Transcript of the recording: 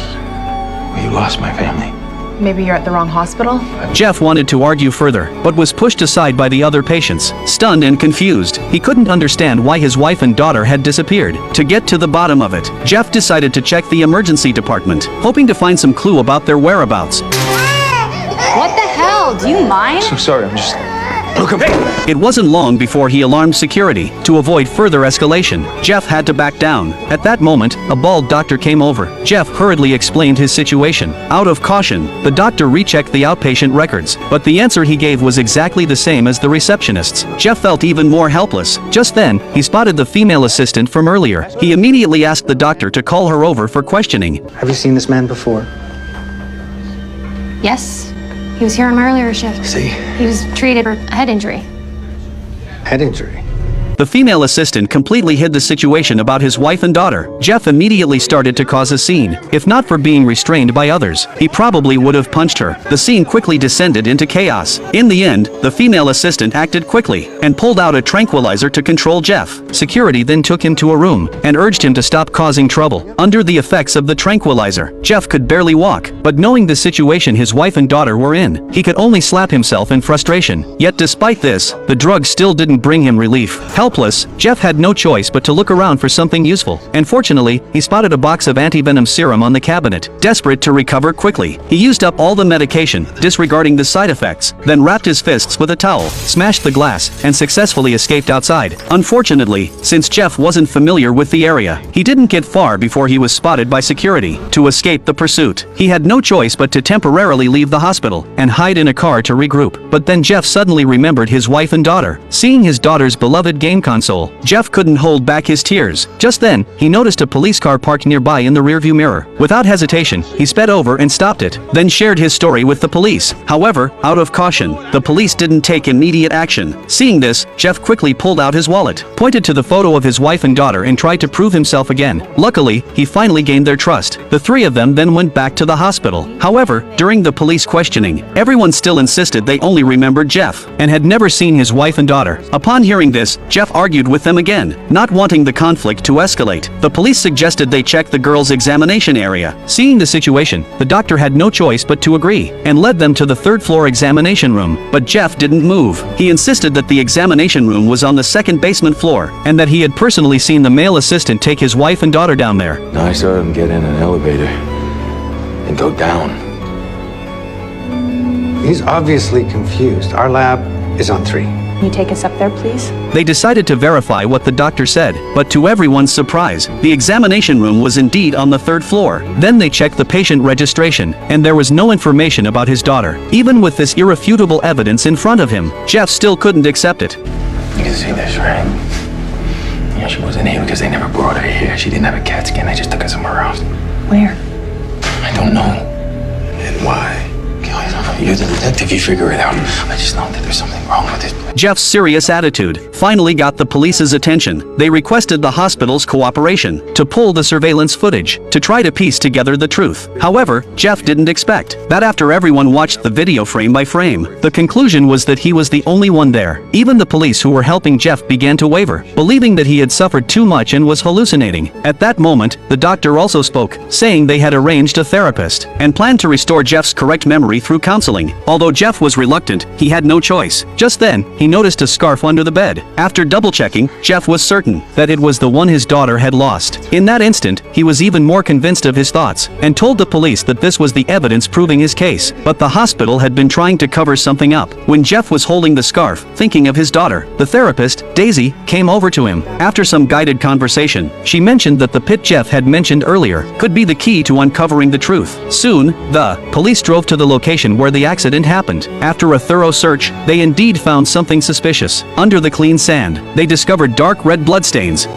You lost my family. Maybe you're at the wrong hospital? Jeff wanted to argue further, but was pushed aside by the other patients. Stunned and confused, he couldn't understand why his wife and daughter had disappeared. To get to the bottom of it, Jeff decided to check the emergency department, hoping to find some clue about their whereabouts. What the hell? Do you mind? So sorry, I'm just... Look, It wasn't long before he alarmed security. To avoid further escalation, Jeff had to back down. At that moment, a bald doctor came over. Jeff hurriedly explained his situation. Out of caution, the doctor rechecked the outpatient records, but the answer he gave was exactly the same as the receptionist's. Jeff felt even more helpless. Just then, he spotted the female assistant from earlier. He immediately asked the doctor to call her over for questioning. Have you seen this man before? Yes. He was here on my earlier shift. See? He was treated for a head injury. Head injury? The female assistant completely hid the situation about his wife and daughter. Jeff immediately started to cause a scene. If not for being restrained by others, he probably would have punched her. The scene quickly descended into chaos. In the end, the female assistant acted quickly and pulled out a tranquilizer to control Jeff. Security then took him to a room and urged him to stop causing trouble. Under the effects of the tranquilizer, Jeff could barely walk, but knowing the situation his wife and daughter were in, he could only slap himself in frustration. Yet despite this, the drug still didn't bring him relief. Helpless, Jeff had no choice but to look around for something useful, and fortunately, he spotted a box of anti-venom serum on the cabinet. Desperate to recover quickly, he used up all the medication, disregarding the side effects, then wrapped his fists with a towel, smashed the glass, and successfully escaped outside. Unfortunately, since Jeff wasn't familiar with the area, he didn't get far before he was spotted by security. To escape the pursuit, he had no choice but to temporarily leave the hospital and hide in a car to regroup. But then Jeff suddenly remembered his wife and daughter. Seeing his daughter's beloved game console, Jeff couldn't hold back his tears. Just then, he noticed a police car parked nearby in the rearview mirror. Without hesitation, he sped over and stopped it, then shared his story with the police. However, out of caution, the police didn't take immediate action. Seeing this, Jeff quickly pulled out his wallet, pointed to the photo of his wife and daughter and tried to prove himself again. Luckily, he finally gained their trust. The three of them then went back to the hospital. However, during the police questioning, everyone still insisted they only remembered Jeff and had never seen his wife and daughter. Upon hearing this, Jeff argued with them again, not wanting the conflict to escalate. The police suggested they check the girl's examination area. Seeing the situation, the doctor had no choice but to agree, and led them to the third-floor examination room. But Jeff didn't move. He insisted that the examination room was on the second basement floor, and that he had personally seen the male assistant take his wife and daughter down there. Now I saw him get in an elevator and go down. He's obviously confused. Our lab is on 3. Can you take us up there, please? They decided to verify what the doctor said, but to everyone's surprise, the examination room was indeed on the 3rd floor. Then they checked the patient registration, and there was no information about his daughter. Even with this irrefutable evidence in front of him, Jeff still couldn't accept it. You can see this, right? Yeah, she wasn't here because they never brought her here. She didn't have a CAT scan. They just took her somewhere else. Where? I don't know. And why? You're the detective, you figure it out. I just know that there's something wrong with it. Jeff's serious attitude finally got the police's attention. They requested the hospital's cooperation to pull the surveillance footage to try to piece together the truth. However, Jeff didn't expect that after everyone watched the video frame by frame, the conclusion was that he was the only one there. Even the police who were helping Jeff began to waver, believing that he had suffered too much and was hallucinating. At that moment, the doctor also spoke, saying they had arranged a therapist and planned to restore Jeff's correct memory through counseling. Although Jeff was reluctant, he had no choice. Just then, he noticed a scarf under the bed. After double-checking, Jeff was certain that it was the one his daughter had lost. In that instant, he was even more convinced of his thoughts, and told the police that this was the evidence proving his case. But the hospital had been trying to cover something up. When Jeff was holding the scarf, thinking of his daughter, the therapist, Daisy, came over to him. After some guided conversation, she mentioned that the pit Jeff had mentioned earlier could be the key to uncovering the truth. Soon, the police drove to the location where the accident happened. After a thorough search, they indeed found something suspicious. Under the clean sand, they discovered dark red bloodstains.